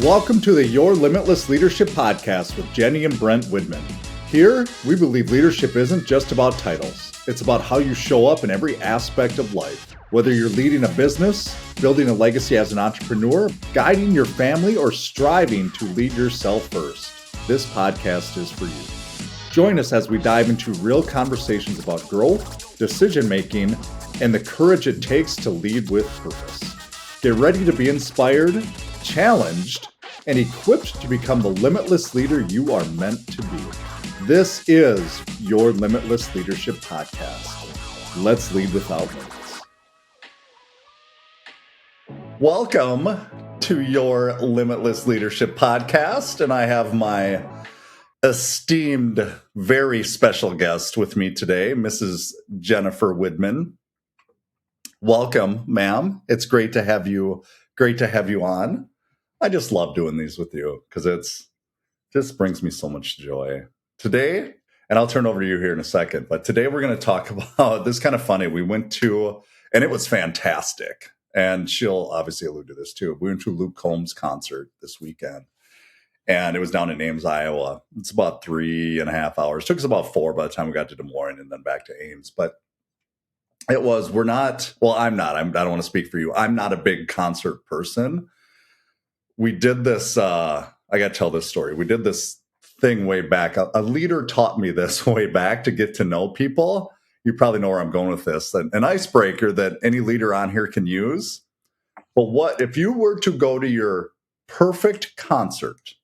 Welcome to the Your Limitless Leadership Podcast with Jenny and Brent Widman. Here, we believe leadership isn't just about titles. It's about how you show up in every aspect of life. Whether you're leading a business, building a legacy as an entrepreneur, guiding your family, or striving to lead yourself first, this podcast is for you. Join us as we dive into real conversations about growth, decision-making, and the courage it takes to lead with purpose. Get ready to be inspired, challenged, and equipped to become the limitless leader you are meant to be. This is Your Limitless Leadership Podcast. Let's lead without limits. Welcome to Your Limitless Leadership Podcast, and I have my esteemed, very special guest with me today, Mrs. Jennifer Widman. Welcome, ma'am. It's great to have you on. I just love doing these with you because just brings me so much joy. Today, and I'll turn over to you here in a second, but today we're going to talk about this kind of funny. We went to, and it was fantastic, and she'll obviously allude to this too. We went to Luke Combs' concert this weekend, and it was down in Ames, Iowa. It's about 3.5 hours. It took us about 4 by the time we got to Des Moines and then back to Ames, but I'm not, I don't want to speak for you. I'm not a big concert person. We did this, I got to tell this story. We did this thing way back. A leader taught me this way back to get to know people. You probably know where I'm going with this. An icebreaker that any leader on here can use. But what if you were to go to your perfect concert,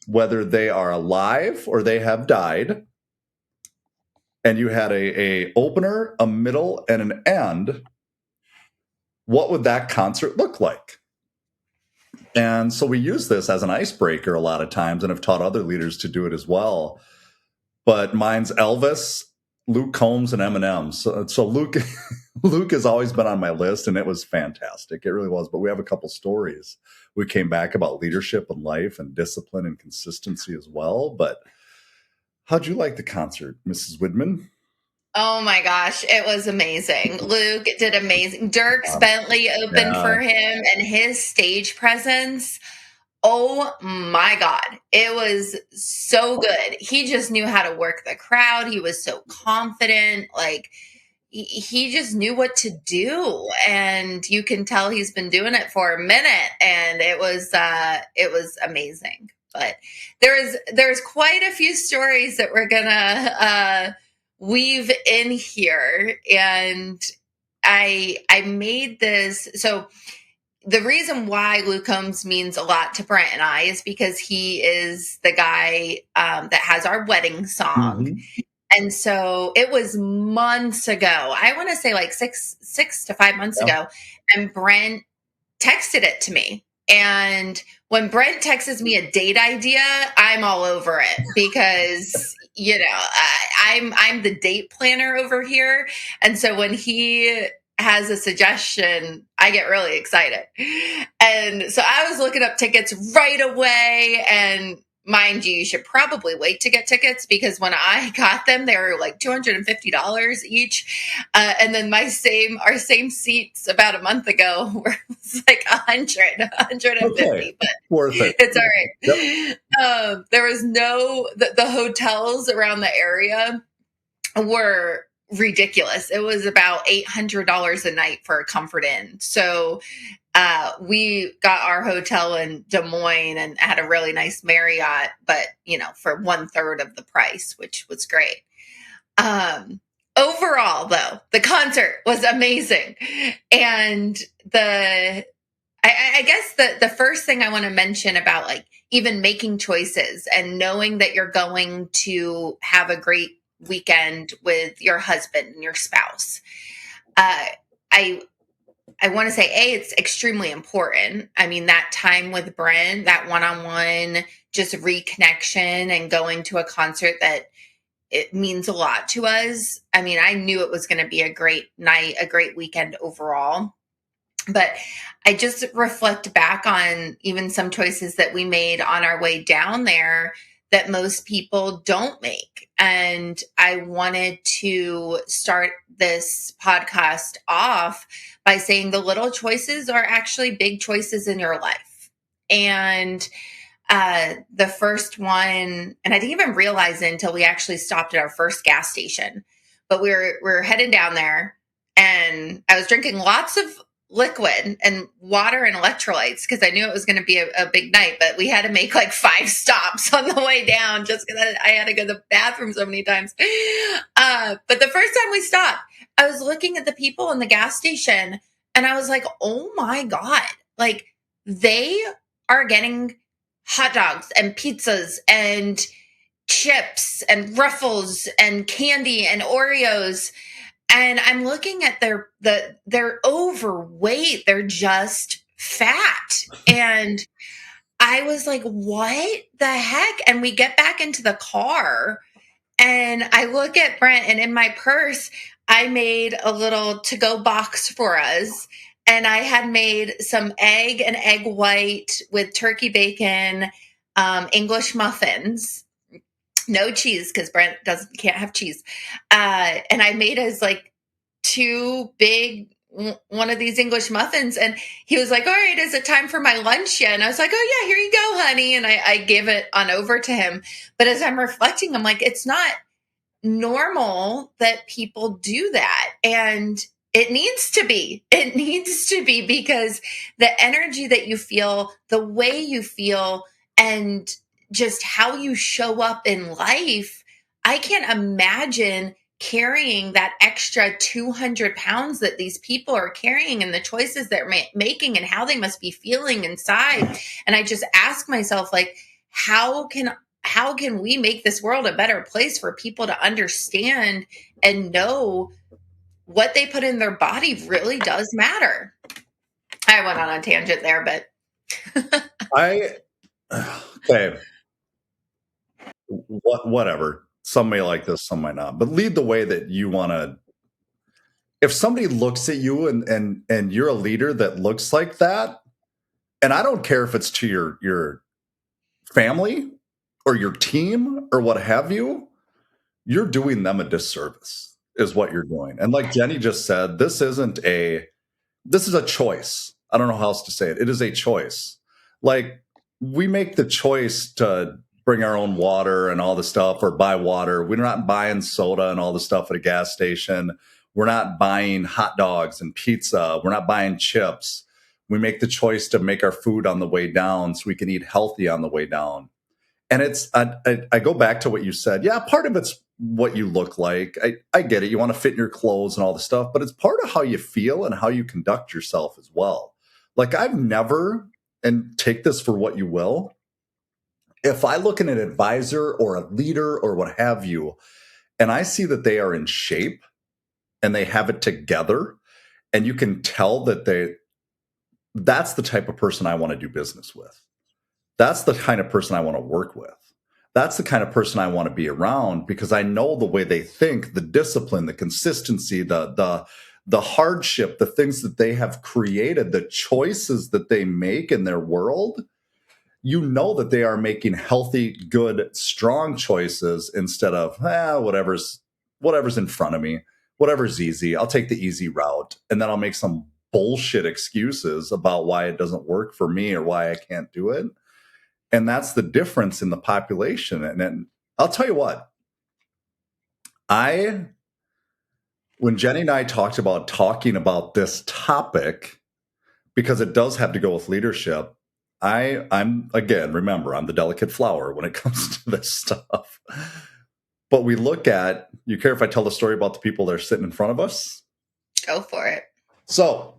whether they are alive or they have died, and you had a opener, a middle, and an end, what would that concert look like? And so we use this as an icebreaker a lot of times, and have taught other leaders to do it as well. But mine's Elvis, Luke Combs, and Eminem. So Luke has always been on my list, and it was fantastic. It really was. But we have a couple stories. We came back about leadership and life and discipline and consistency as well. But how'd you like the concert, Mrs. Widman? Oh my gosh, it was amazing. Luke did amazing. Dierks Bentley opened for him, and his stage presence. Oh my God, it was so good. He just knew how to work the crowd. He was so confident. Like he just knew what to do, and you can tell he's been doing it for a minute. And it was amazing. But there's quite a few stories that we're gonna weave in here, and I made this. So the reason why Luke Combs means a lot to Brent and I is because he is the guy that has our wedding song. Mm-hmm. And so it was months ago. I want to say like six to 5 months ago. And Brent texted it to me. And when Brent texts me a date idea, I'm all over it because, I'm the date planner over here. And so when he has a suggestion, I get really excited. And so I was looking up tickets right away. And mind you, you should probably wait to get tickets because when I got them, they were like $250 each. And then our same seats about a month ago were like $150. Okay. But worth it. It's all right. Yep. There was the hotels around the area were ridiculous. It was about $800 a night for a Comfort Inn. So we got our hotel in Des Moines and had a really nice Marriott, but for 1/3 of the price, which was great. Overall, though, the concert was amazing. And I guess the first thing I want to mention about like even making choices and knowing that you're going to have a great weekend with your husband and your spouse. I want to say, it's extremely important. I mean, that time with Brent, that one-on-one, just reconnection and going to a concert that it means a lot to us. I mean, I knew it was going to be a great night, a great weekend overall. But I just reflect back on even some choices that we made on our way down there that most people don't make. And I wanted to start this podcast off by saying the little choices are actually big choices in your life. And the first one, and I didn't even realize it until we actually stopped at our first gas station. But we were heading down there, and I was drinking lots of liquid and water and electrolytes because I knew it was going to be a big night. But we had to make like 5 stops on the way down just because I had to go to the bathroom so many times. But the first time we stopped, I was looking at the people in the gas station, and I was like, "Oh my God!" Like they are getting hot dogs and pizzas and chips and Ruffles and candy and Oreos. And I'm looking at they're overweight. They're just fat. And I was like, what the heck? And we get back into the car, and I look at Brent, and in my purse, I made a little to-go box for us. And I had made some egg and egg white with turkey bacon, English muffins, no cheese because Brent can't have cheese. And I made us like 2 big one of these English muffins, and he was like, "All right, is it time for my lunch yet?" And I was like, "Oh yeah, here you go, honey." And I gave it on over to him. But as I'm reflecting, I'm like, it's not normal that people do that. And it needs to be. It needs to be, because the energy that you feel, the way you feel, and just how you show up in life, I can't imagine carrying that extra 200 pounds that these people are carrying, and the choices they're making, and how they must be feeling inside. And I just ask myself, like, how can we make this world a better place for people to understand and know what they put in their body really does matter? I went on a tangent there, but Okay. Whatever. Some may like this, some might not. But lead the way that you want to. If somebody looks at you and you're a leader that looks like that, and I don't care if it's to your family or your team or what have you, you're doing them a disservice, is what you're doing. And like Jenny just said, this is a choice. I don't know how else to say it. It is a choice. Like, we make the choice to bring our own water and all the stuff, or buy water. We're not buying soda and all the stuff at a gas station. We're not buying hot dogs and pizza. We're not buying chips. We make the choice to make our food on the way down so we can eat healthy on the way down. And I go back to what you said. Yeah, part of it's what you look like. I get it. You want to fit in your clothes and all the stuff, but it's part of how you feel and how you conduct yourself as well. Like, I've never, and take this for what you will, if I look at an advisor or a leader or what have you, and I see that they are in shape and they have it together, and you can tell that that's the type of person I want to do business with. That's the kind of person I want to work with. That's the kind of person I want to be around, because I know the way they think, the discipline, the consistency, the hardship, the things that they have created, the choices that they make in their world. You know that they are making healthy, good, strong choices instead of whatever's in front of me, whatever's easy. I'll take the easy route, and then I'll make some bullshit excuses about why it doesn't work for me or why I can't do it. And that's the difference in the population. And I'll tell you what, when Jenny and I talked about talking about this topic, because it does have to go with leadership, I'm again, remember, I'm the delicate flower when it comes to this stuff. But we look at, you care if I tell the story about the people that are sitting in front of us? Go for it. So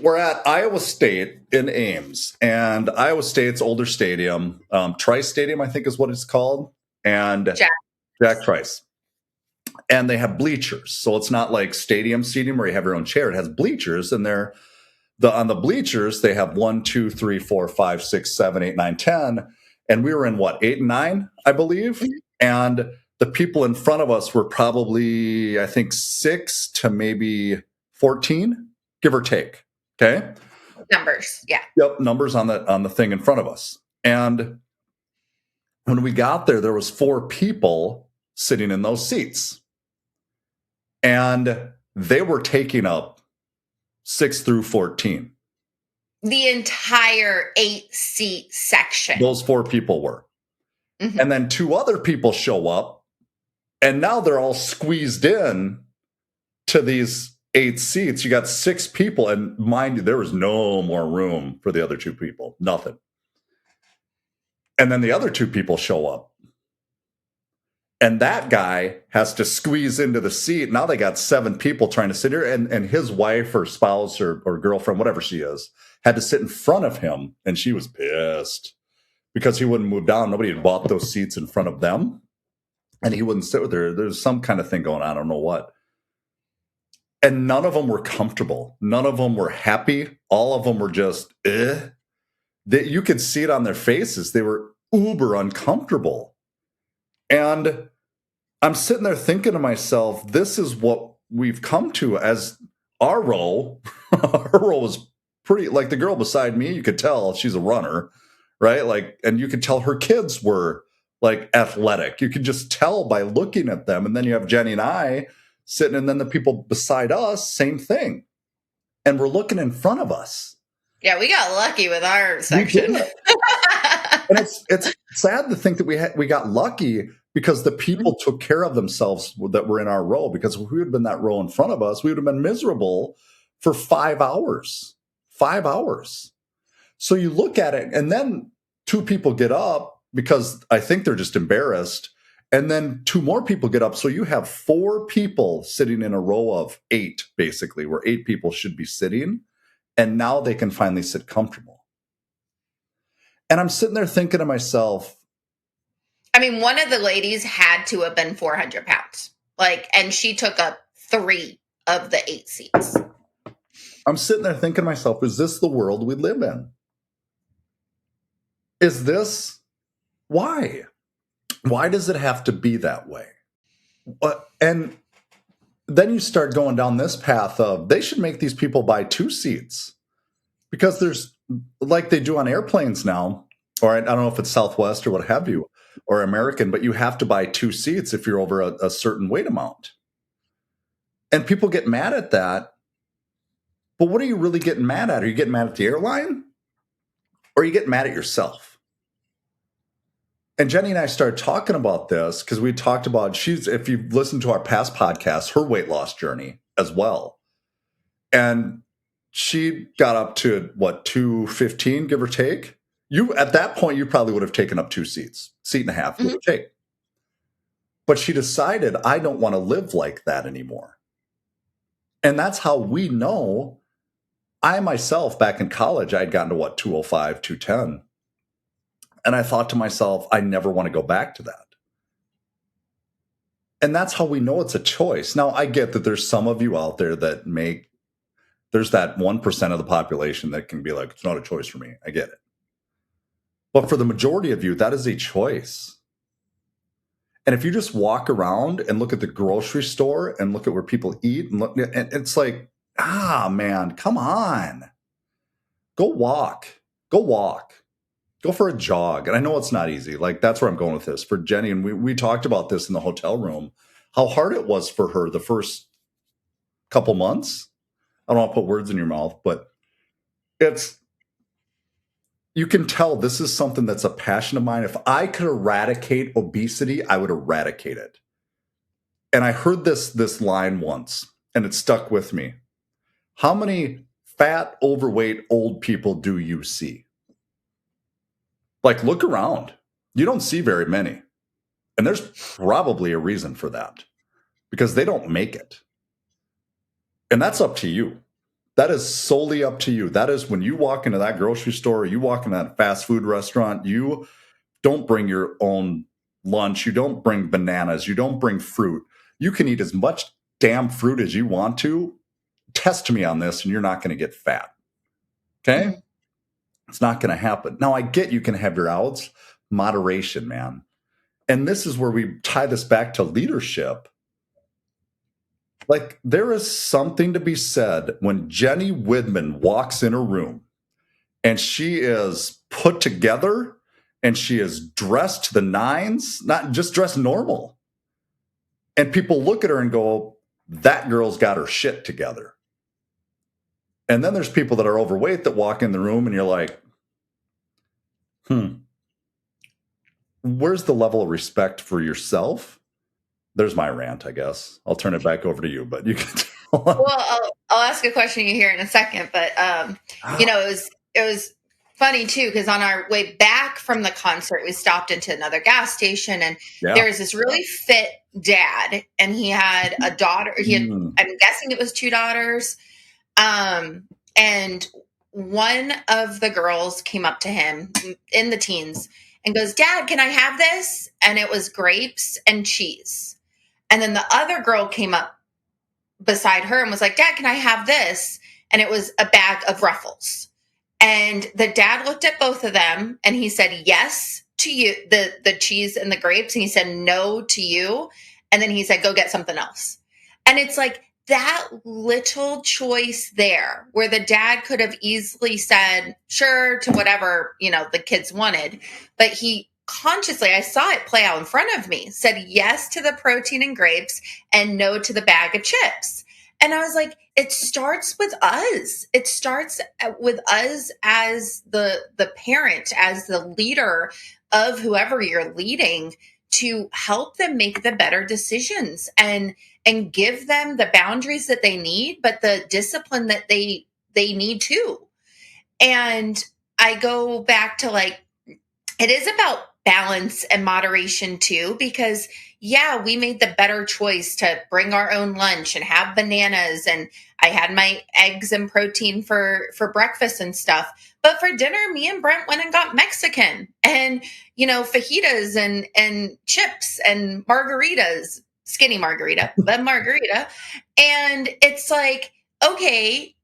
we're at Iowa State in Ames, and Iowa State's older stadium, Trice Stadium, I think is what it's called, and Jack Trice. And they have bleachers, so it's not like stadium seating where you have your own chair. It has bleachers, and on the bleachers they have 1, 2, 3, 4, 5, 6, 7, 8, 9, 10, and we were in what, 8 and 9, I believe, and the people in front of us were probably, I think, 6 to maybe 14, give or take. Okay. Numbers. Yeah. Yep. Numbers on the thing in front of us. And when we got there was 4 people sitting in those seats, and they were taking up 6 through 14. The entire 8-seat section. Those 4 people were. Mm-hmm. And then 2 other people show up, and now they're all squeezed in to these 8 seats. You got 6 people, and mind you, there was no more room for the other 2 people. Nothing. And then the other 2 people show up. And that guy has to squeeze into the seat. Now they got 7 people trying to sit here, and his wife or spouse or girlfriend, whatever she is, had to sit in front of him, and she was pissed because he wouldn't move down. Nobody had bought those seats in front of them, and he wouldn't sit with her. There's some kind of thing going on. I don't know what. And none of them were comfortable. None of them were happy. All of them were just, you could see it on their faces. They were uber uncomfortable. And I'm sitting there thinking to myself, this is what we've come to as our role. Her role was pretty, like the girl beside me, you could tell she's a runner, right? Like, and you could tell her kids were like athletic. You could just tell by looking at them. And then you have Jenny and I sitting, and then the people beside us, same thing. And we're looking in front of us. Yeah, we got lucky with our section. And it's sad to think that we got lucky because the people took care of themselves that were in our row. Because if we had been that row in front of us, we would have been miserable for 5 hours. 5 hours. So you look at it, and then 2 people get up because I think they're just embarrassed. And then 2 more people get up. So you have 4 people sitting in a row of 8, basically, where 8 people should be sitting. And now they can finally sit comfortable. And I'm sitting there thinking to myself, I mean, one of the ladies had to have been 400 pounds. And she took up 3 of the 8 seats. I'm sitting there thinking to myself, is this the world we live in? Is this why? Why does it have to be that way? And then you start going down this path of they should make these people buy 2 seats, because there's, like they do on airplanes now, or I don't know if it's Southwest or what have you, or American, but you have to buy 2 seats if you're over a certain weight amount. And people get mad at that. But what are you really getting mad at? Are you getting mad at the airline? Or are you getting mad at yourself? And Jenny and I started talking about this because we talked about, if you've listened to our past podcasts, her weight loss journey as well. And she got up to, 215, give or take? At that point, you probably would have taken up 2 seats, seat and a half, give or take. But she decided, I don't want to live like that anymore. And that's how we know. I myself, back in college, I'd gotten to 205, 210. And I thought to myself, I never want to go back to that. And that's how we know it's a choice. Now, I get that there's some of you out there that there's that 1% of the population that can be like, it's not a choice for me. I get it. But for the majority of you, that is a choice. And if you just walk around and look at the grocery store and look at where people eat, and it's like, man, come on. Go walk. Go for a jog. And I know it's not easy. That's where I'm going with this. For Jenny, and we talked about this in the hotel room, how hard it was for her the first couple months. I don't want to put words in your mouth, but you can tell this is something that's a passion of mine. If I could eradicate obesity, I would eradicate it. And I heard this line once, and it stuck with me. How many fat, overweight, old people do you see? Look around. You don't see very many. And there's probably a reason for that, because they don't make it. And that's up to you. That is solely up to you. That is when you walk into that grocery store, or you walk into that fast food restaurant, you don't bring your own lunch. You don't bring bananas. You don't bring fruit. You can eat as much damn fruit as you want to. Test me on this, and you're not going to get fat. Okay? Mm-hmm. It's not going to happen. Now, I get you can have your outs. Moderation, man. And this is where we tie this back to leadership. There is something to be said when Jenny Widman walks in a room and she is put together and she is dressed to the nines, not just dressed normal. And people look at her and go, that girl's got her shit together. And then there's people that are overweight that walk in the room and you're like, where's the level of respect for yourself? There's my rant, I guess. I'll turn it back over to you, but you can tell. Well, I'll ask a question you here in a second, but it was funny too, because on our way back from the concert, we stopped into another gas station, and there was this really fit dad, and he had a daughter. I'm guessing it was two daughters, and one of the girls came up to him in the teens and goes, "Dad, can I have this?" And it was grapes and cheese. And then the other girl came up beside her and was like, "Dad, can I have this?" And it was a bag of Ruffles. And the dad looked at both of them and he said, "Yes to you, the cheese and the grapes." And he said, "No to you." And then he said, "Go get something else." And it's like that little choice there where the dad could have easily said, sure, to whatever, the kids wanted. But he consciously, I saw it play out in front of me, said yes to the protein and grapes and no to the bag of chips. And I was like, it starts with us. It starts with us as the parent, as the leader of whoever you're leading, to help them make the better decisions and give them the boundaries that they need, but the discipline that they need too. And I go back to it is about balance and moderation too, because we made the better choice to bring our own lunch and have bananas, and I had my eggs and protein for breakfast and stuff. But for dinner, me and Brent went and got Mexican and, fajitas and chips and margaritas, skinny margarita, but margarita. And it's like, okay,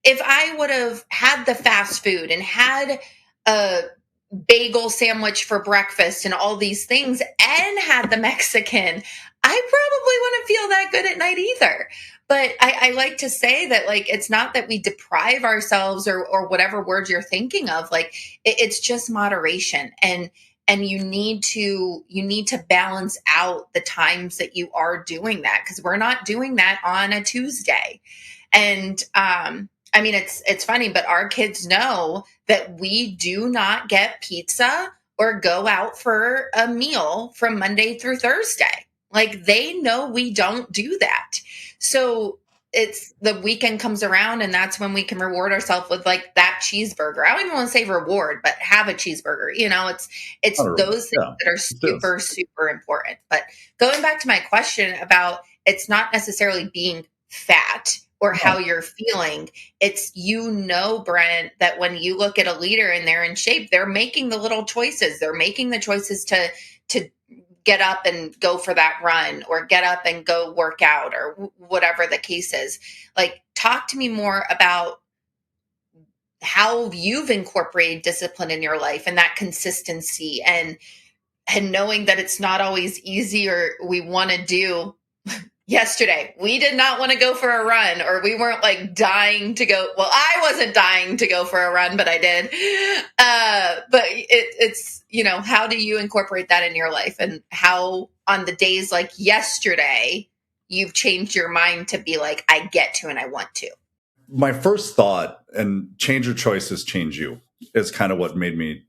if I would have had the fast food and had a bagel sandwich for breakfast and all these things and had the Mexican, I probably wouldn't feel that good at night either. But I like to say that it's not that we deprive ourselves or whatever word you're thinking of. It's just moderation, and you need to balance out the times that you are doing that, because we're not doing that on a Tuesday. And I mean, it's funny, but our kids know that we do not get pizza or go out for a meal from Monday through Thursday. They know we don't do that. So it's the weekend comes around, and that's when we can reward ourselves with that cheeseburger. I don't even want to say reward, but have a cheeseburger. It's those things that are super, super important. But going back to my question about, it's not necessarily being fat or how you're feeling. It's, Brent, that when you look at a leader and they're in shape, they're making the little choices. They're making the choices to get up and go for that run, or get up and go work out, or whatever the case is. Talk to me more about how you've incorporated discipline in your life and that consistency, and knowing that it's not always easy, or we want to do. Yesterday, we did not want to go for a run, or we weren't dying to go. Well, I wasn't dying to go for a run, but I did. But it's, how do you incorporate that in your life, and how on the days like yesterday, you've changed your mind to be I get to, and I want to. My first thought, and change your choices, change you, is kind of what made me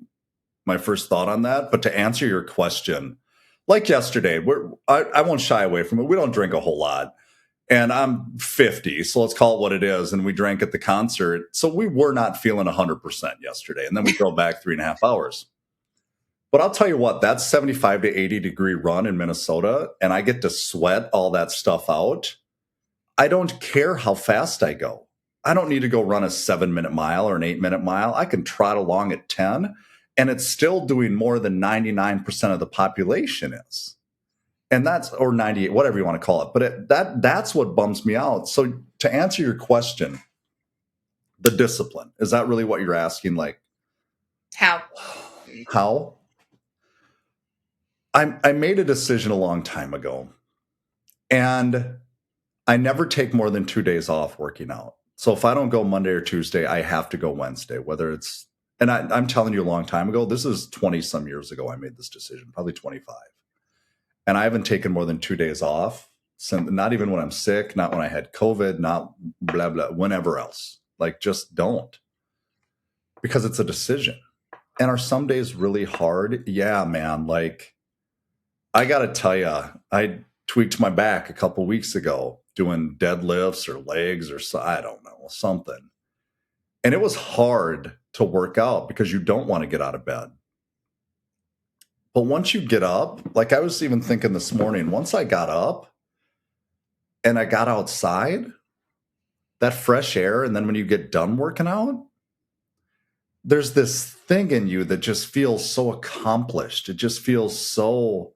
my first thought on that. But to answer your question, like yesterday, I won't shy away from it. We don't drink a whole lot. And I'm 50, so let's call it what it is. And we drank at the concert. So we were not feeling 100% yesterday. And then we drove back 3.5 hours. But I'll tell you what, that 75 to 80 degree run in Minnesota, and I get to sweat all that stuff out. I don't care how fast I go. I don't need to go run a 7-minute mile or an 8-minute mile. I can trot along at 10. And it's still doing more than 99% of the population is. And that's, or 98, whatever you want to call it. But that's what bums me out. So to answer your question, the discipline, is that really what you're asking? How? I made a decision a long time ago, and I never take more than 2 days off working out. So if I don't go Monday or Tuesday, I have to go Wednesday, whether it's, and I'm telling you a long time ago, this is 20 some years ago, I made this decision, probably 25. And I haven't taken more than 2 days off, not even when I'm sick, not when I had COVID, not blah, blah, whenever else. Like, just don't. Because it's a decision. And are some days really hard? Yeah, man. Like, I got to tell you, I tweaked my back a couple weeks ago doing deadlifts or legs or I don't know, something. And it was hard to work out because you don't want to get out of bed. But once you get up, like I was even thinking this morning, once I got up and I got outside, that fresh air, and then when you get done working out, there's this thing in you that just feels so accomplished. It just feels so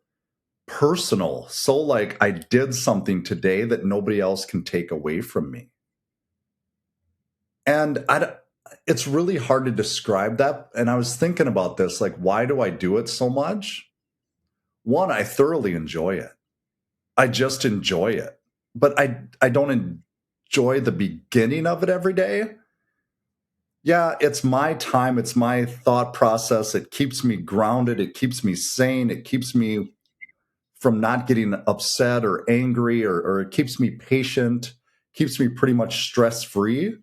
personal, so like I did something today that nobody else can take away from me. And it's really hard to describe that. And I was thinking about this, like, why do I do it so much? One, I thoroughly enjoy it. I just enjoy it. But I don't enjoy the beginning of it every day. Yeah, it's my time. It's my thought process. It keeps me grounded. It keeps me sane. It keeps me from not getting upset or angry, or it keeps me patient, keeps me pretty much stress-free.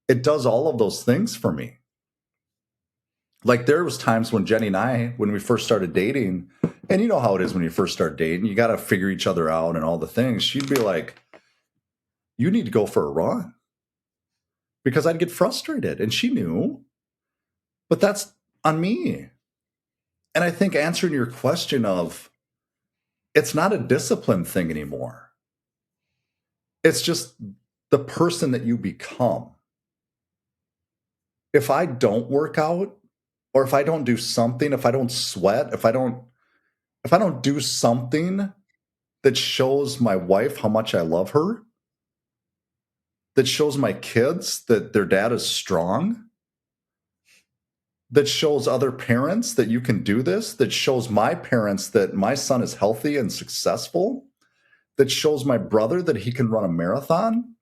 It does all of those things for me. Like there was times when Jenny and I, when we first started dating, and you know how it is when you first start dating, you got to figure each other out and all the things. She'd be like, you need to go for a run. Because I'd get frustrated. And she knew, but that's on me. And I think answering your question of, it's not a discipline thing anymore. It's just the person that you become. If I don't work out, or if I don't do something, if I don't sweat, if I don't do something that shows my wife how much I love her, that shows my kids that their dad is strong, that shows other parents that you can do this, that shows my parents that my son is healthy and successful, that shows my brother that he can run a marathon,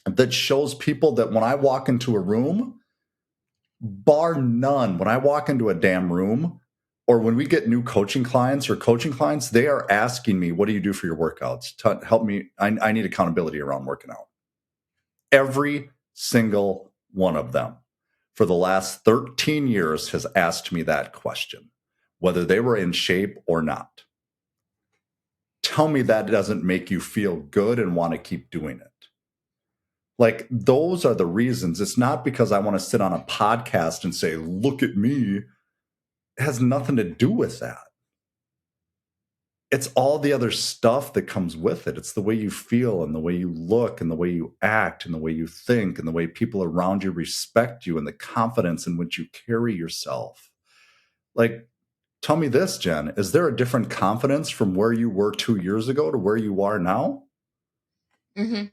that shows people that when I walk into a room, bar none, when I walk into a damn room, or when we get new coaching clients, they are asking me, what do you do for your workouts? Help me. I need accountability around working out. Every single one of them for the last 13 years has asked me that question, whether they were in shape or not. Tell me that doesn't make you feel good and want to keep doing it. Like, those are the reasons. It's not because I want to sit on a podcast and say, look at me. It has nothing to do with that. It's all the other stuff that comes with it. It's the way you feel and the way you look and the way you act and the way you think and the way people around you respect you and the confidence in which you carry yourself. Like, tell me this, Jen, is there a different confidence from where you were 2 years ago to where you are now? Mm-hmm.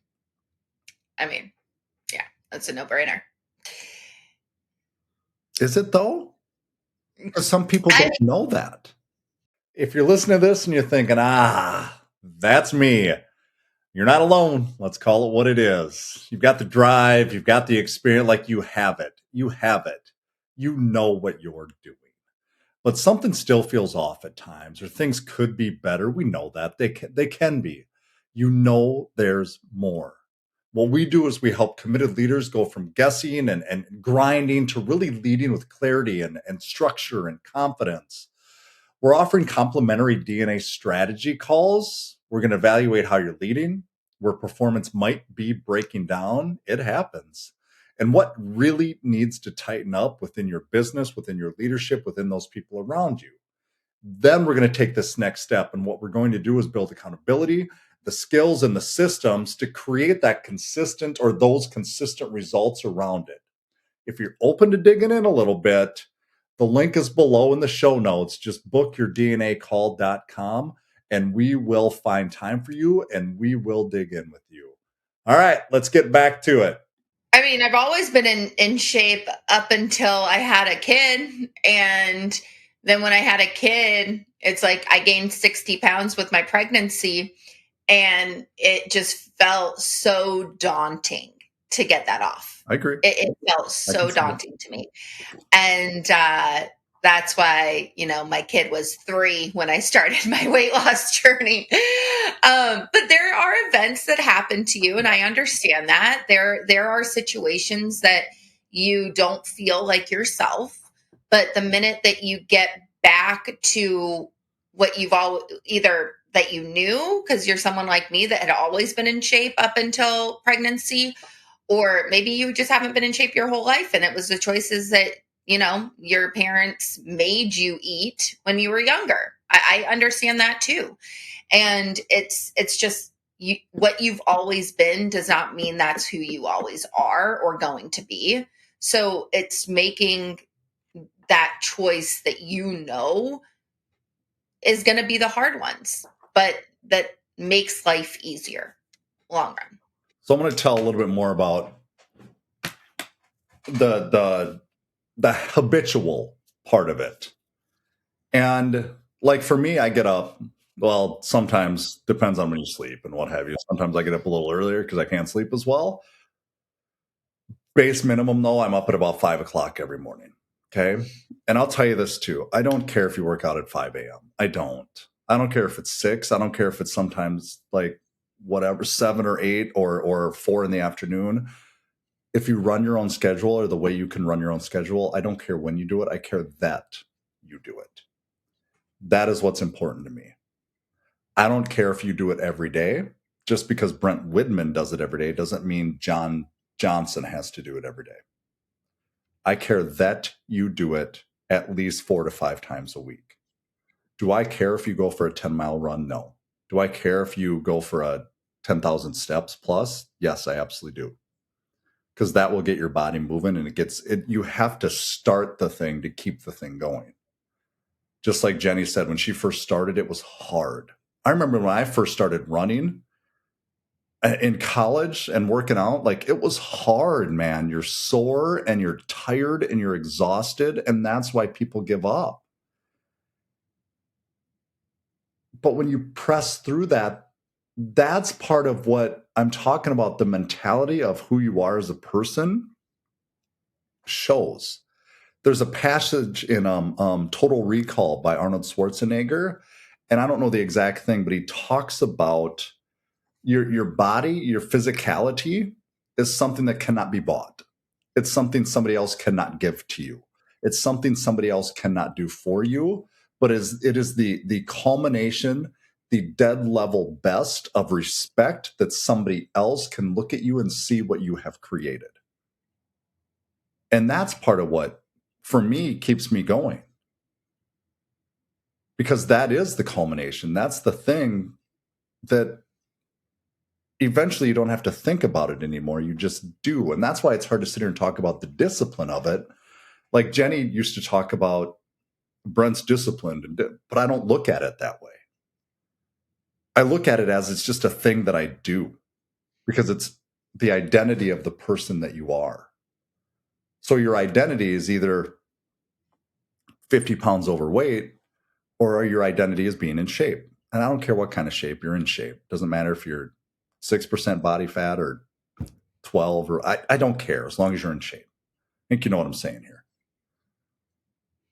I mean, yeah, that's a no-brainer. Is it though? Because some people don't know that. If you're listening to this and you're thinking, that's me, you're not alone. Let's call it what it is. You've got the drive, you've got the experience, like you have it. You have it. You know what you're doing. But something still feels off at times, or things could be better. We know that. They can be. You know there's more. What we do is we help committed leaders go from guessing and grinding to really leading with clarity and structure and confidence. We're offering complimentary DNA strategy calls. We're going to evaluate how you're leading, where performance might be breaking down. It happens. And what really needs to tighten up within your business, within your leadership, within those people around you. Then we're going to take this next step. And what we're going to do is build accountability, the skills and the systems to create that consistent or those consistent results around it. If you're open to digging in a little bit, the link is below in the show notes. Just book your DNAcall.com and we will find time for you and we will dig in with you. All right, let's get back to it. I mean, I've always been in shape up until I had a kid. And then when I had a kid, it's like I gained 60 pounds with my pregnancy. And it just felt so daunting to get that off. I agree. It felt so daunting to me. And that's why, my kid was 3 when I started my weight loss journey. But there are events that happen to you, and I understand that. There are situations that you don't feel like yourself, but the minute that you get back to what you've all either that you knew because you're someone like me that had always been in shape up until pregnancy, or maybe you just haven't been in shape your whole life and it was the choices that your parents made you eat when you were younger. I understand that too. And it's just what you've always been does not mean that's who you always are or going to be. So it's making that choice that is going to be the hard ones, but that makes life easier long run. So I'm going to tell a little bit more about the habitual part of it. And like for me, I get up, well, sometimes depends on when you sleep and what have you. Sometimes I get up a little earlier because I can't sleep as well. Base minimum though, I'm up at about 5:00 every morning. Okay. And I'll tell you this too. I don't care if you work out at 5 a.m. I don't care if it's 6. I don't care if it's sometimes like whatever, 7 or 8 or 4 in the afternoon. If you run your own schedule or the way you can run your own schedule, I don't care when you do it. I care that you do it. That is what's important to me. I don't care if you do it every day. Just because Brent Widman does it every day doesn't mean John Johnson has to do it every day. I care that you do it at least 4 to 5 times a week. Do I care if you go for a 10-mile run? No. Do I care if you go for a 10,000 steps plus? Yes, I absolutely do. Because that will get your body moving, and you have to start the thing to keep the thing going. Just like Jenny said, when she first started, it was hard. I remember when I first started running in college and working out, like it was hard, man. You're sore and you're tired and you're exhausted, and that's why people give up. But when you press through that, that's part of what I'm talking about. The mentality of who you are as a person shows. There's a passage in Total Recall by Arnold Schwarzenegger, and I don't know the exact thing, but he talks about your body, your physicality is something that cannot be bought. It's something somebody else cannot give to you. It's something somebody else cannot do for you, but it is the culmination, the dead level best of respect that somebody else can look at you and see what you have created. And that's part of what, for me, keeps me going. Because that is the culmination. That's the thing that eventually you don't have to think about it anymore. You just do. And that's why it's hard to sit here and talk about the discipline of it. Like Jenny used to talk about Brent's disciplined, but I don't look at it that way. I look at it as it's just a thing that I do because it's the identity of the person that you are. So your identity is either 50 pounds overweight or your identity is being in shape. And I don't care what kind of shape you're in shape. Doesn't matter if you're 6% body fat or 12 or I don't care as long as you're in shape. I think you know what I'm saying here.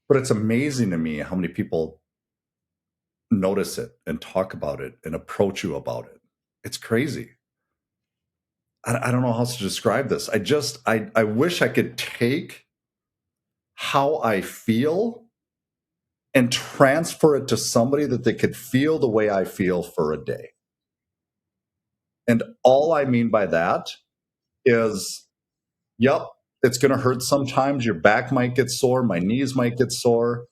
But it's amazing to me how many people notice it and talk about it and approach you about it. It's crazy. I don't know how else to describe this. I wish I could take how I feel and transfer it to somebody that they could feel the way I feel for a day. And all I mean by that is, yep, it's going to hurt sometimes. Your back might get sore. My knees might get sore.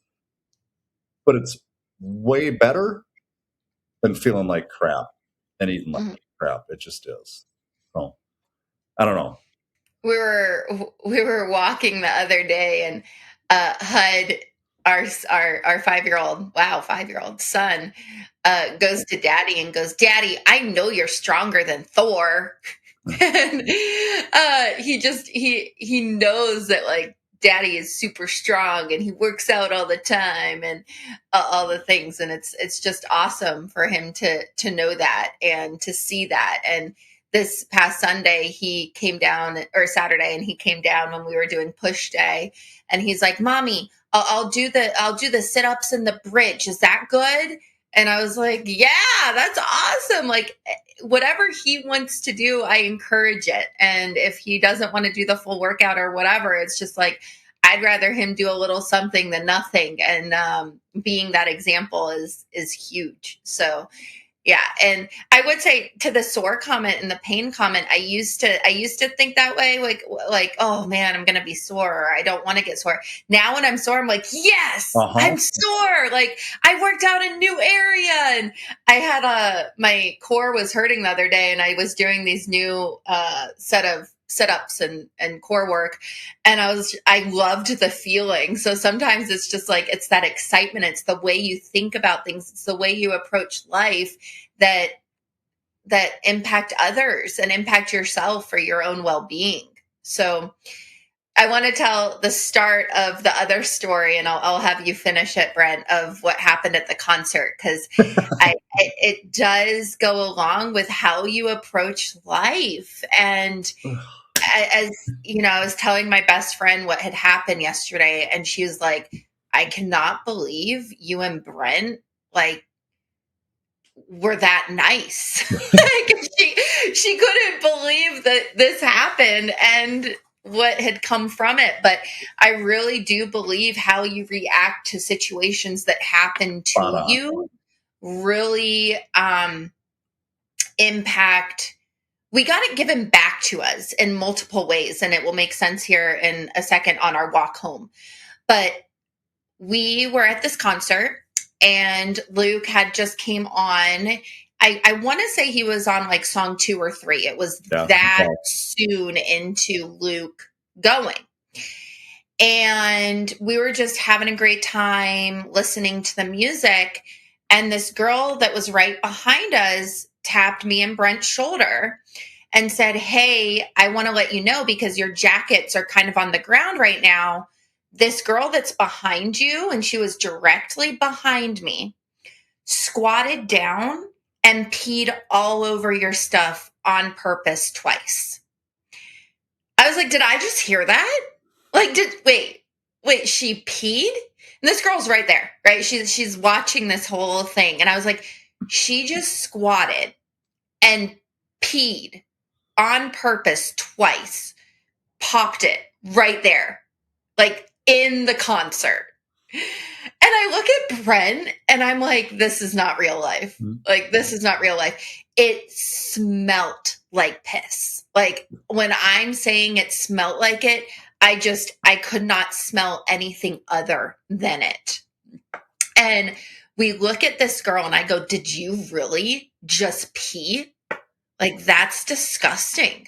But it's way better than feeling like crap and eating like crap. It just is. So I don't know. We were walking the other day, and HUD, our 5-year-old, 5-year-old son, goes to Daddy and goes, "Daddy, I know you're stronger than Thor." And he knows that like Daddy is super strong and he works out all the time and all the things, and it's just awesome for him to know that and to see that. And this past Sunday, he came down, or Saturday, and he came down when we were doing push day. And he's like, "Mommy, I'll do the sit-ups in the bridge. Is that good? And I was like, yeah, that's awesome. Like, whatever he wants to do, I encourage it. And if he doesn't want to do the full workout or whatever, it's just like, I'd rather him do a little something than nothing. And being that example is huge. So yeah, and I would say to the sore comment and the pain comment, I used to think that way, like oh man, I'm gonna be sore, or I don't want to get sore. Now when I'm sore, I'm like, yes, I'm sore. Like I worked out a new area, and I had my core was hurting the other day, and I was doing these new set of sit-ups and core work, and I loved the feeling. So sometimes it's just like, it's that excitement, it's the way you think about things, it's the way you approach life that impact others and impact yourself for your own well-being. So I want to tell the start of the other story, and I'll have you finish it, Brent, of what happened at the concert, because it does go along with how you approach life. And as you know, I was telling my best friend what had happened yesterday, and she was like, I cannot believe you and Brent like were that nice. Like, she couldn't believe that this happened and what had come from it. But I really do believe how you react to situations that happen to you really impact. We got it given back to us in multiple ways, and it will make sense here in a second on our walk home. But we were at this concert, and Luke had just came on. I want to say he was on like song 2 or 3. It was that soon into Luke going. And we were just having a great time listening to the music. And this girl that was right behind us tapped me and Brent's shoulder and said, hey, I want to let you know, because your jackets are kind of on the ground right now. This girl that's behind you, and she was directly behind me, squatted down and peed all over your stuff on purpose twice. I was like, did I just hear that? Like, wait, she peed? And this girl's right there, right? She's watching this whole thing. And I was like, she just squatted and peed on purpose twice, popped it right there, like in the concert. And I look at Brent and I'm like, this is not real life. Like, this is not real life. It smelt like piss. Like, when I'm saying it smelt like it, I could not smell anything other than it. And we look at this girl and I go, did you really just pee? Like, that's disgusting.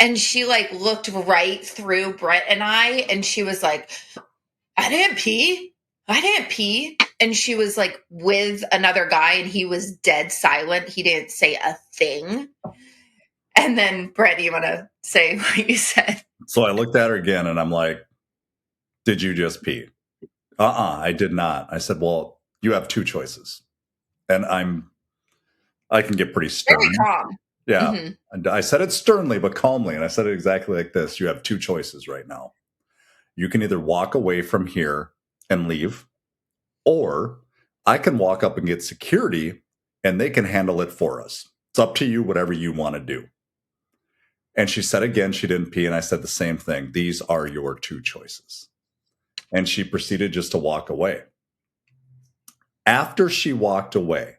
And she like looked right through Brent and I, and she was like, I didn't pee. And she was like with another guy, and he was dead silent. He didn't say a thing. And then, Brent, you want to say what you said? So I looked at her again and I'm like, did you just pee? I did not. I said, well, you have two choices. And I can get pretty stern. Very calm. Yeah. Mm-hmm. And I said it sternly, but calmly. And I said it exactly like this. You have two choices right now. You can either walk away from here and leave, or I can walk up and get security and they can handle it for us. It's up to you, whatever you want to do. And she said again, she didn't pee. And I said the same thing. These are your two choices. And she proceeded just to walk away. After she walked away,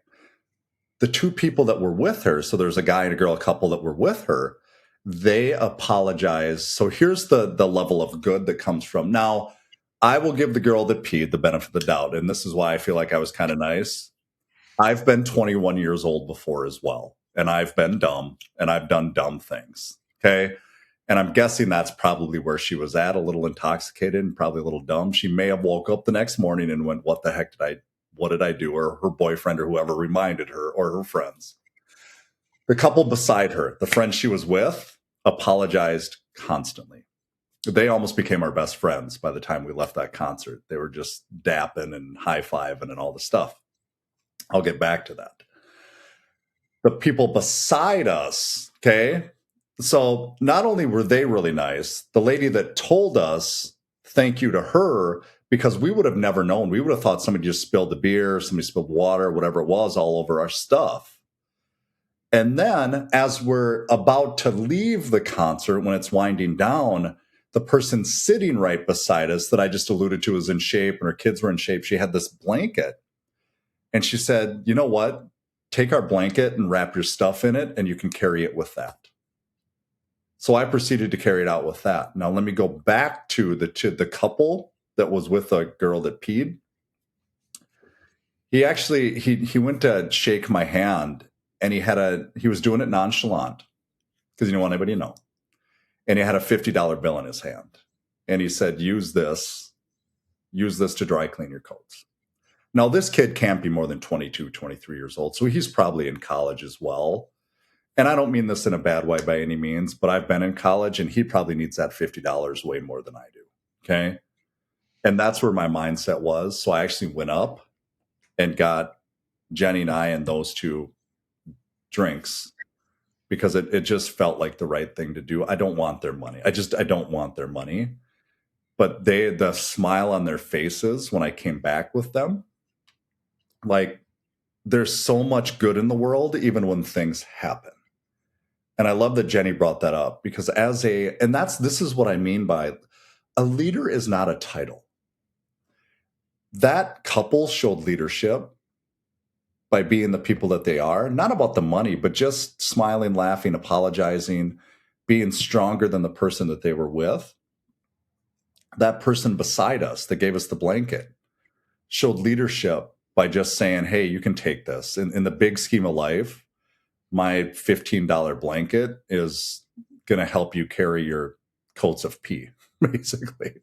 the two people that were with her, so there's a guy and a girl, a couple that were with her, they apologized. So here's the level of good that comes from. Now, I will give the girl that peed the benefit of the doubt. And this is why I feel like I was kind of nice. I've been 21 years old before as well. And I've been dumb, and I've done dumb things. Okay. And I'm guessing that's probably where she was at, a little intoxicated and probably a little dumb. She may have woke up the next morning and went, what the heck what did I do? Or her boyfriend or whoever reminded her, or her friends. The couple beside her, the friend she was with, apologized constantly. They almost became our best friends by the time we left that concert. They were just dapping and high-fiving and all the stuff. I'll get back to that. The people beside us, okay? So not only were they really nice, the lady that told us, thank you to her, because we would have never known. We would have thought somebody just spilled the beer, somebody spilled water, whatever it was, all over our stuff. And then as we're about to leave the concert, when it's winding down, the person sitting right beside us that I just alluded to was in shape and her kids were in shape. She had this blanket. And she said, you know what? Take our blanket and wrap your stuff in it, and you can carry it with that. So I proceeded to carry it out with that. Now let me go back to the couple that was with a girl that peed. He actually he went to shake my hand, and he was doing it nonchalant because he didn't want anybody to know. And he had a $50 bill in his hand, and he said, use this to dry clean your coats. Now, this kid can't be more than 22, 23 years old, so he's probably in college as well. And I don't mean this in a bad way by any means, but I've been in college, and he probably needs that $50 way more than I do, okay? And that's where my mindset was. So I actually went up and got Jenny and I and those two drinks because it just felt like the right thing to do. I don't want their money. I don't want their money. But the smile on their faces when I came back with them, like, there's so much good in the world, even when things happen. And I love that Jenny brought that up because this is what I mean by a leader is not a title. That couple showed leadership by being the people that they are, not about the money, but just smiling, laughing, apologizing, being stronger than the person that they were with. That person beside us that gave us the blanket showed leadership by just saying, hey, you can take this. In the big scheme of life, my $15 blanket is going to help you carry your coats of pee, basically.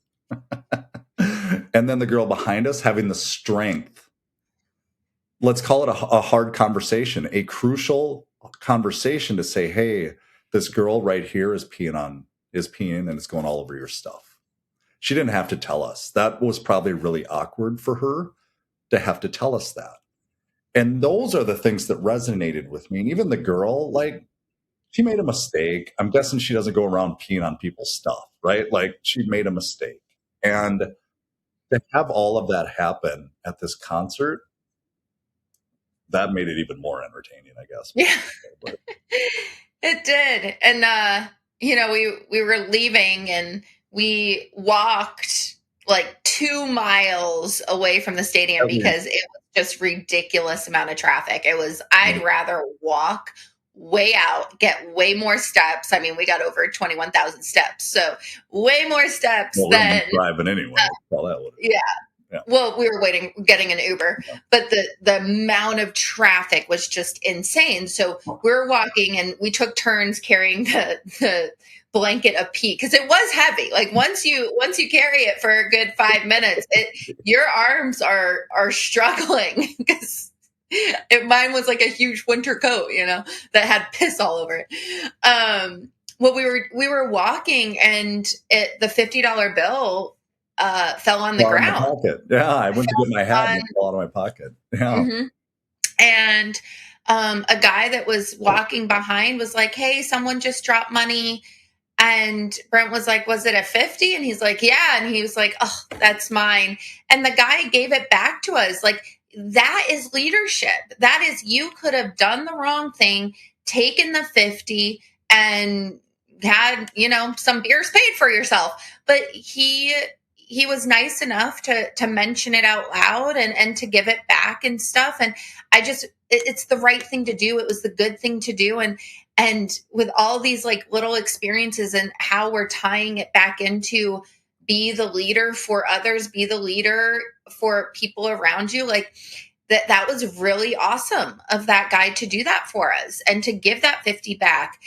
And then the girl behind us having the strength. Let's call it a hard conversation, a crucial conversation to say, hey, this girl right here is peeing and it's going all over your stuff. She didn't have to tell us. That was probably really awkward for her to have to tell us that. And those are the things that resonated with me. And even the girl, like, she made a mistake. I'm guessing she doesn't go around peeing on people's stuff, right? Like, she made a mistake. And to have all of that happen at this concert, that made it even more entertaining, I guess. Yeah. It did. And we were leaving and we walked like 2 miles away from the stadium because it was just ridiculous amount of traffic. I'd rather walk way out, get way more steps. I mean, we got over 21,000 steps. So way more steps than driving anyway. Yeah. Well, we were getting an Uber, but the amount of traffic was just insane. So we were walking and we took turns carrying the blanket of pee because it was heavy. Like once you carry it for a good 5 minutes, your arms are struggling because mine was like a huge winter coat, that had piss all over it. Well, we were walking and the $50 bill fell on the ground. Yeah, I went to get my hat and it fell out of my pocket. Yeah. Mm-hmm. And a guy that was walking behind was like, hey, someone just dropped money. And Brent was like, was it a 50? And he's like, yeah. And he was like, oh, that's mine. And the guy gave it back to us. Like, that is leadership. That is, you could have done the wrong thing, taken the 50 and had, some beers paid for yourself. But he was nice enough to mention it out loud and to give it back and stuff. And it's the right thing to do. It was the good thing to do. And with all these like little experiences and how we're tying it back into be the leader for others, be the leader for people around you, like that was really awesome of that guy to do that for us and to give that 50 back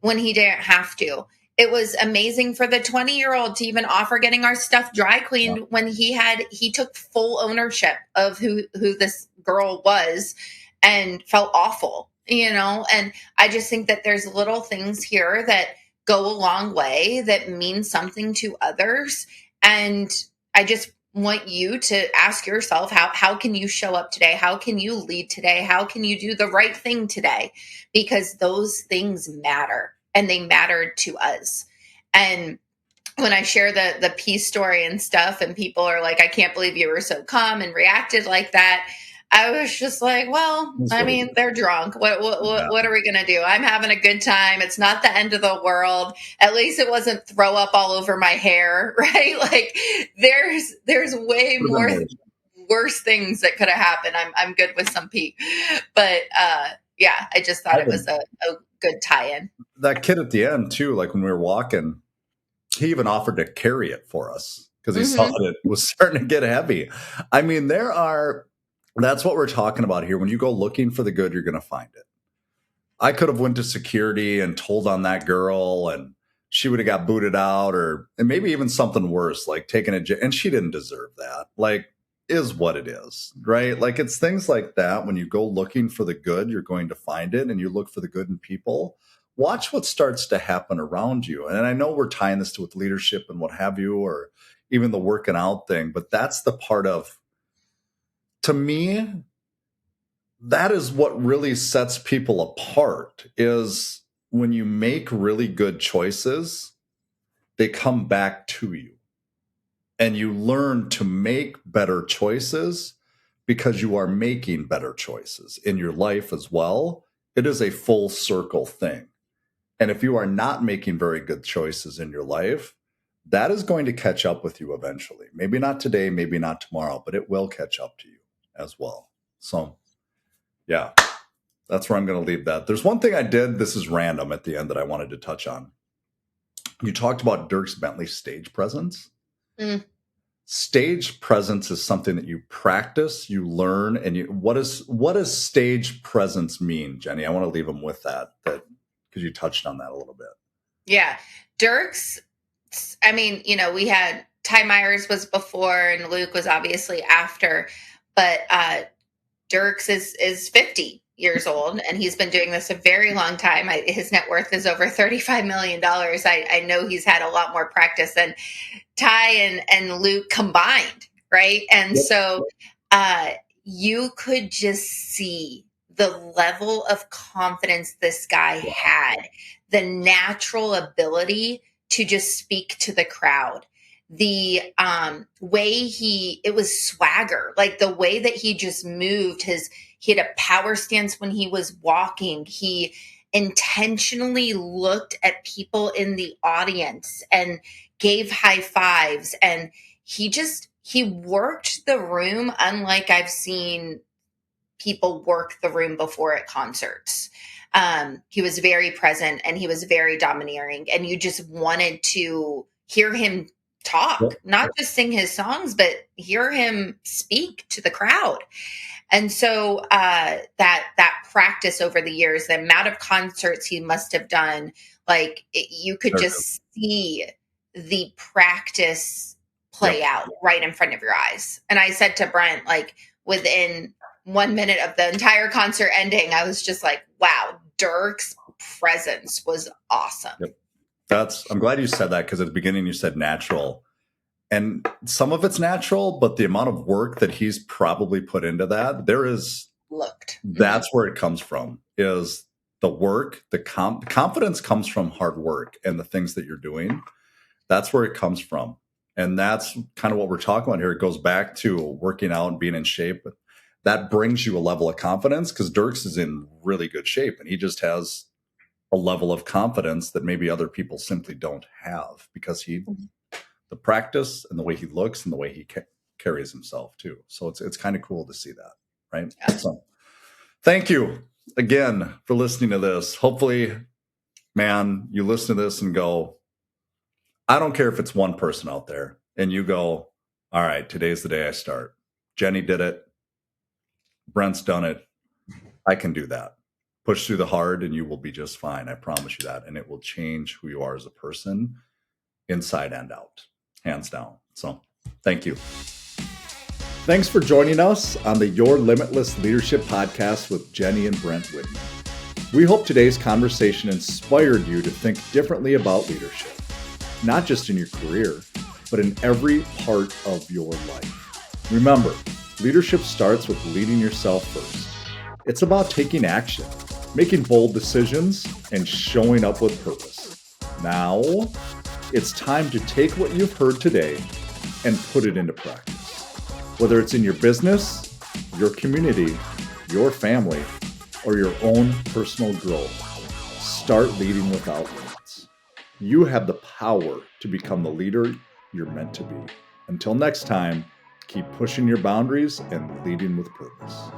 when he didn't have to. It was amazing for the 20-year-old to even offer getting our stuff dry cleaned when he took full ownership of who this girl was and felt awful, and I just think that there's little things here that go a long way that mean something to others. And I just want you to ask yourself, how can you show up today? How can you lead today? How can you do the right thing today? Because those things matter. And they mattered to us. And when I share the peace story and stuff, and people are like, I can't believe you were so calm and reacted like that. I was just like, well, I mean, they're drunk. What are we going to do? I'm having a good time. It's not the end of the world. At least it wasn't throw up all over my hair, right? Like there's way more worse things that could have happened. I'm good with some pee. But yeah, I just thought it was a good tie-in. That kid at the end too, like when we were walking, he even offered to carry it for us because he saw that it was starting to get heavy. I mean, that's what we're talking about here. When you go looking for the good, you're going to find it. I could have went to security and told on that girl, and she would have got booted out, and maybe even something worse, like taking and she didn't deserve that. Like, is what it is, right? Like, it's things like that. When you go looking for the good, you're going to find it, and you look for the good in people. Watch what starts to happen around you. And I know we're tying this with leadership and what have you, or even the working out thing, but that's the part of, to me, that is what really sets people apart, is when you make really good choices, they come back to you. And you learn to make better choices because you are making better choices in your life as well. It is a full circle thing. And if you are not making very good choices in your life, that is going to catch up with you eventually. Maybe not today, maybe not tomorrow, but it will catch up to you as well. So, yeah, that's where I'm going to leave that. There's one thing I did, this is random at the end, that I wanted to touch on. You talked about Dierks Bentley's stage presence. Stage presence is something that you practice, you learn, and what does stage presence mean, Jenny? I want to leave them with that because you touched on that a little bit. Yeah. Dierks, I mean, we had Ty Myers was before and Luke was obviously after, but Dierks is 50 years old and he's been doing this a very long time. His net worth is over $35 million. I know he's had a lot more practice than Ty and Luke combined, right? And so you could just see the level of confidence this guy had, the natural ability to just speak to the crowd, the way it was swagger, like the way that he just moved. He had a power stance when he was walking. He intentionally looked at people in the audience and gave high fives, and he worked the room unlike I've seen people work the room before at concerts. He was very present and he was very domineering, and you just wanted to hear him talk, not just sing his songs, but hear him speak to the crowd. And so that practice over the years, the amount of concerts he must have done, like you could just see the practice play out right in front of your eyes. And I said to Brent, like within 1 minute of the entire concert ending, I was just like, wow, Dierks' presence was awesome. I'm glad you said that, because at the beginning you said natural. And some of it's natural, but the amount of work that he's probably put into that, that's where it comes from, is the work, the confidence comes from hard work and the things that you're doing. That's where it comes from. And that's kind of what we're talking about here. It goes back to working out and being in shape. But that brings you a level of confidence, because Dierks is in really good shape and he just has a level of confidence that maybe other people simply don't have, because the practice and the way he looks and the way he carries himself too. So it's kind of cool to see that, right? Yeah. So thank you again for listening to this. Hopefully, man, you listen to this and go, I don't care if it's one person out there, and you go, all right, today's the day I start. Jenny did it. Brent's done it. I can do that. Push through the hard and you will be just fine. I promise you that. And it will change who you are as a person, inside and out, hands down. So thank you. Thanks for joining us on the Your Limitless Leadership Podcast with Jenny and Brent Widman. We hope today's conversation inspired you to think differently about leadership, not just in your career, but in every part of your life. Remember, leadership starts with leading yourself first. It's about taking action, making bold decisions, and showing up with purpose. Now, It's time to take what you've heard today and put it into practice. Whether it's in your business, your community, your family, or your own personal growth, start leading without limits. You have the power to become the leader you're meant to be. Until next time, keep pushing your boundaries and leading with purpose.